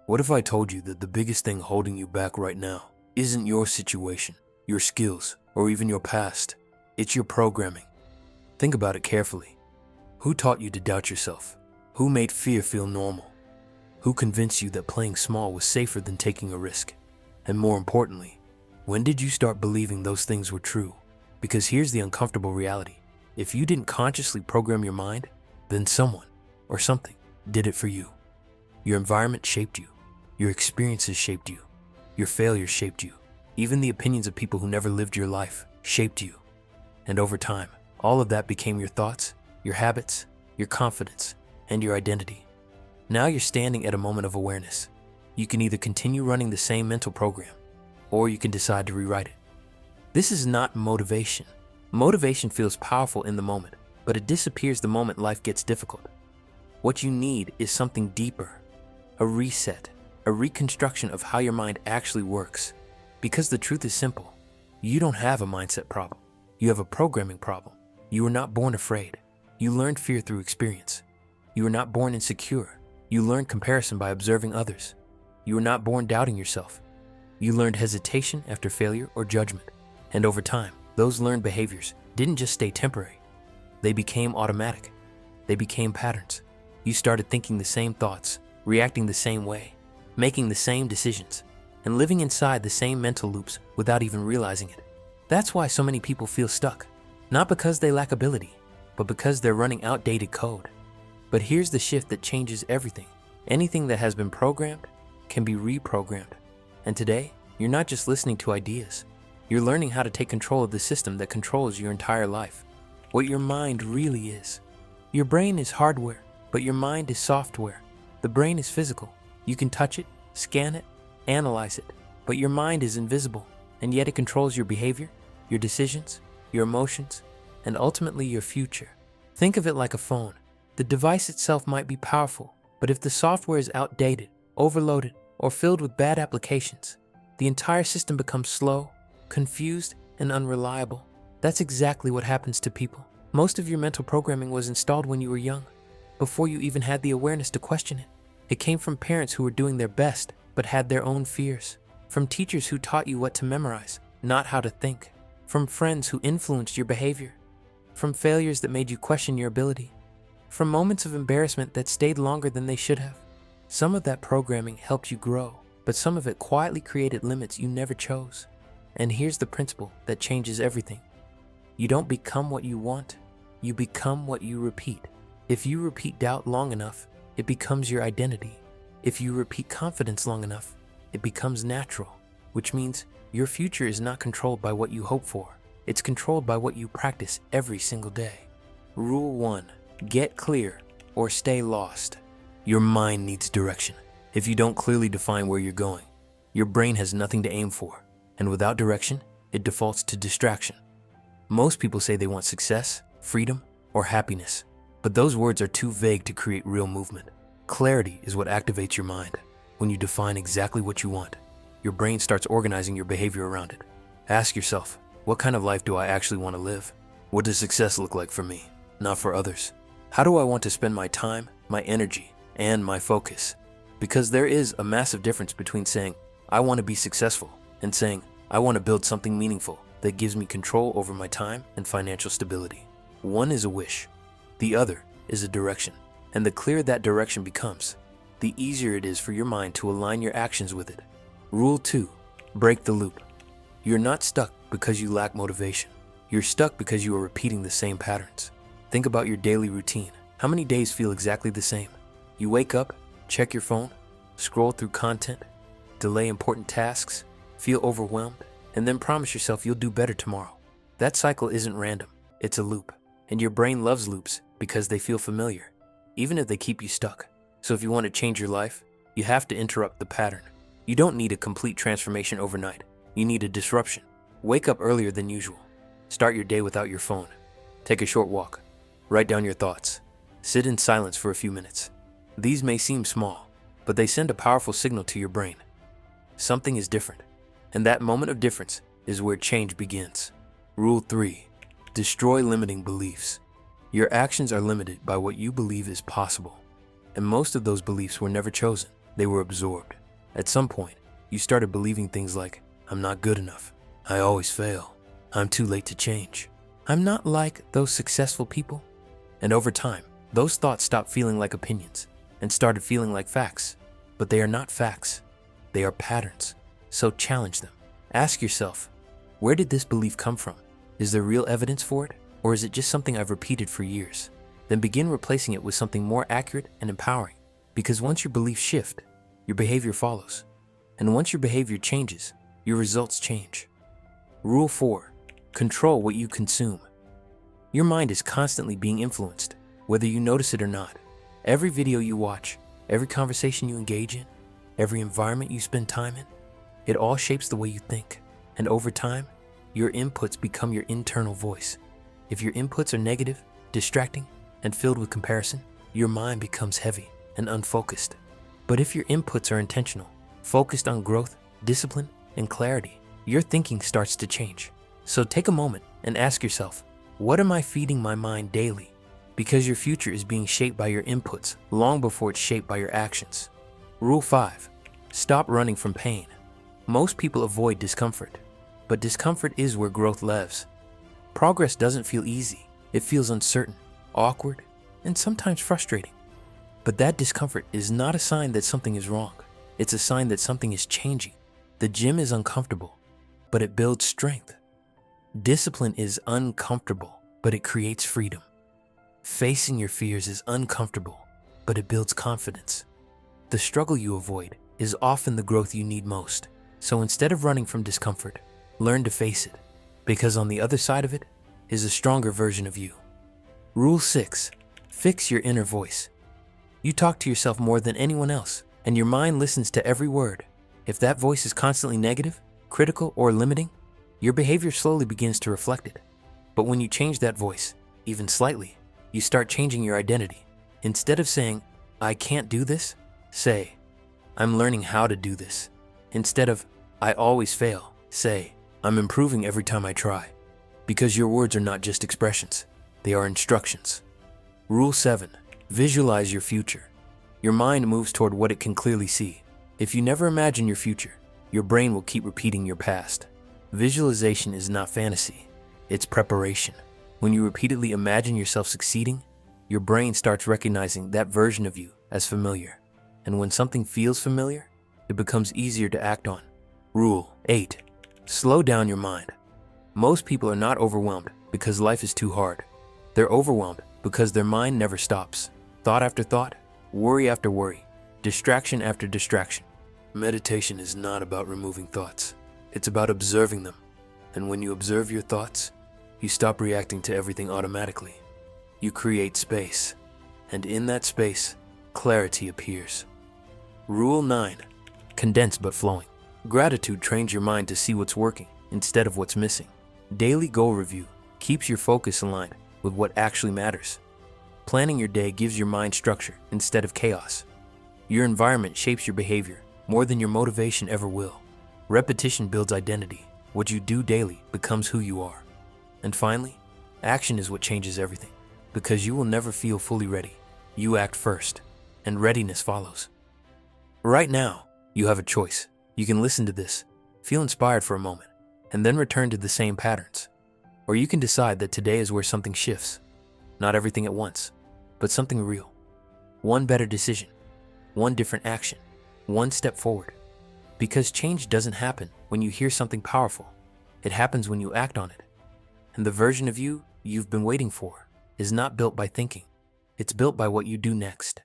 What if I told you that the biggest thing holding you back right now isn't your situation, your skills, or even your past? It's your programming. Think about it carefully. Who taught you to doubt yourself? Who made fear feel normal? Who convinced you that playing small was safer than taking a risk? And more importantly, when did you start believing those things were true? Because here's the uncomfortable reality. If you didn't consciously program your mind, then someone or something did it for you. Your environment shaped you. Your experiences shaped you. Your failures shaped you. Even the opinions of people who never lived your life shaped you. And over time, all of that became your thoughts, your habits, your confidence, and your identity. Now you're standing at a moment of awareness. You can either continue running the same mental program, or you can decide to rewrite it. This is not motivation. Motivation feels powerful in the moment, but it disappears the moment life gets difficult. What you need is something deeper, a reset, a reconstruction of how your mind actually works. Because the truth is simple. You don't have a mindset problem. You have a programming problem. You were not born afraid. You learned fear through experience. You were not born insecure. You learned comparison by observing others. You were not born doubting yourself. You learned hesitation after failure or judgment. And over time, those learned behaviors didn't just stay temporary. They became automatic. They became patterns. You started thinking the same thoughts, reacting the same way, making the same decisions, and living inside the same mental loops without even realizing it. That's why so many people feel stuck. Not because they lack ability, but because they're running outdated code. But here's the shift that changes everything. Anything that has been programmed can be reprogrammed. And today, you're not just listening to ideas. You're learning how to take control of the system that controls your entire life. What your mind really is. Your brain is hardware, but your mind is software. The brain is physical. You can touch it, scan it, analyze it, but your mind is invisible, and yet it controls your behavior, your decisions, your emotions, and ultimately your future. Think of it like a phone. The device itself might be powerful, but if the software is outdated, overloaded, or filled with bad applications, the entire system becomes slow, confused, and unreliable. That's exactly what happens to people. Most of your mental programming was installed when you were young, before you even had the awareness to question it. It came from parents who were doing their best, but had their own fears. From teachers who taught you what to memorize, not how to think. From friends who influenced your behavior. From failures that made you question your ability. From moments of embarrassment that stayed longer than they should have. Some of that programming helped you grow, but some of it quietly created limits you never chose. And here's the principle that changes everything. You don't become what you want, you become what you repeat. If you repeat doubt long enough, it becomes your identity. If you repeat confidence long enough, it becomes natural, which means your future is not controlled by what you hope for. It's controlled by what you practice every single day. Rule 1, get clear or stay lost. Your mind needs direction. If you don't clearly define where you're going, your brain has nothing to aim for. And without direction, it defaults to distraction. Most people say they want success, freedom, or happiness, but those words are too vague to create real movement. Clarity is what activates your mind. When you define exactly what you want, your brain starts organizing your behavior around it. Ask yourself, what kind of life do I actually want to live? What does success look like for me, not for others? How do I want to spend my time, my energy, and my focus? Because there is a massive difference between saying, I want to be successful, and saying, I want to build something meaningful that gives me control over my time and financial stability. One is a wish, the other is a direction. And the clearer that direction becomes, the easier it is for your mind to align your actions with it. Rule 2, break the loop. You're not stuck because you lack motivation. You're stuck because you are repeating the same patterns. Think about your daily routine. How many days feel exactly the same? You wake up, check your phone, scroll through content, delay important tasks, feel overwhelmed, and then promise yourself you'll do better tomorrow. That cycle isn't random, it's a loop. And your brain loves loops because they feel familiar, even if they keep you stuck. So if you want to change your life, you have to interrupt the pattern. You don't need a complete transformation overnight. You need a disruption. Wake up earlier than usual. Start your day without your phone. Take a short walk. Write down your thoughts. Sit in silence for a few minutes. These may seem small, but they send a powerful signal to your brain. Something is different, and that moment of difference is where change begins. Rule 3, destroy limiting beliefs. Your actions are limited by what you believe is possible, and most of those beliefs were never chosen, they were absorbed. At some point, you started believing things like, I'm not good enough, I always fail, I'm too late to change, I'm not like those successful people. And over time, those thoughts stopped feeling like opinions and started feeling like facts. But they are not facts, they are patterns. So challenge them. Ask yourself, where did this belief come from? Is there real evidence for it? Or is it just something I've repeated for years? Then begin replacing it with something more accurate and empowering. Because once your beliefs shift, your behavior follows. And once your behavior changes, your results change. Rule 4. Control what you consume. Your mind is constantly being influenced, whether you notice it or not. Every video you watch, every conversation you engage in, every environment you spend time in, it all shapes the way you think. And over time, your inputs become your internal voice. If your inputs are negative, distracting, and filled with comparison, your mind becomes heavy and unfocused. But if your inputs are intentional, focused on growth, discipline, and clarity, your thinking starts to change. So take a moment and ask yourself, what am I feeding my mind daily? Because your future is being shaped by your inputs long before it's shaped by your actions. Rule 5. Stop running from pain. Most people avoid discomfort, but discomfort is where growth lives. Progress doesn't feel easy. It feels uncertain, awkward, and sometimes frustrating. But that discomfort is not a sign that something is wrong. It's a sign that something is changing. The gym is uncomfortable, but it builds strength. Discipline is uncomfortable, but it creates freedom. Facing your fears is uncomfortable, but it builds confidence. The struggle you avoid is often the growth you need most. So instead of running from discomfort, learn to face it, because on the other side of it is a stronger version of you. Rule 6. Fix your inner voice. You talk to yourself more than anyone else, and your mind listens to every word. If that voice is constantly negative, critical, or limiting, your behavior slowly begins to reflect it. But when you change that voice, even slightly, you start changing your identity. Instead of saying, I can't do this, say, I'm learning how to do this. Instead of, I always fail, say, I'm improving every time I try. Because your words are not just expressions, they are instructions. Rule 7. Visualize your future. Your mind moves toward what it can clearly see. If you never imagine your future, your brain will keep repeating your past. Visualization is not fantasy, it's preparation. When you repeatedly imagine yourself succeeding, your brain starts recognizing that version of you as familiar. And when something feels familiar, it becomes easier to act on. Rule 8. Slow down your mind. Most people are not overwhelmed because life is too hard. They're overwhelmed because their mind never stops. Thought after thought, worry after worry, distraction after distraction. Meditation is not about removing thoughts. It's about observing them. And when you observe your thoughts, you stop reacting to everything automatically. You create space. And in that space, clarity appears. Rule 9. Condense but flowing. Gratitude trains your mind to see what's working instead of what's missing. Daily goal review keeps your focus aligned with what actually matters. Planning your day gives your mind structure instead of chaos. Your environment shapes your behavior more than your motivation ever will. Repetition builds identity. What you do daily becomes who you are. And finally, action is what changes everything. Because you will never feel fully ready. You act first, and readiness follows. Right now, you have a choice. You can listen to this, feel inspired for a moment, and then return to the same patterns. Or you can decide that today is where something shifts. Not everything at once, but something real. One better decision, one different action, one step forward. Because change doesn't happen when you hear something powerful. It happens when you act on it. And the version of you you've been waiting for is not built by thinking. It's built by what you do next.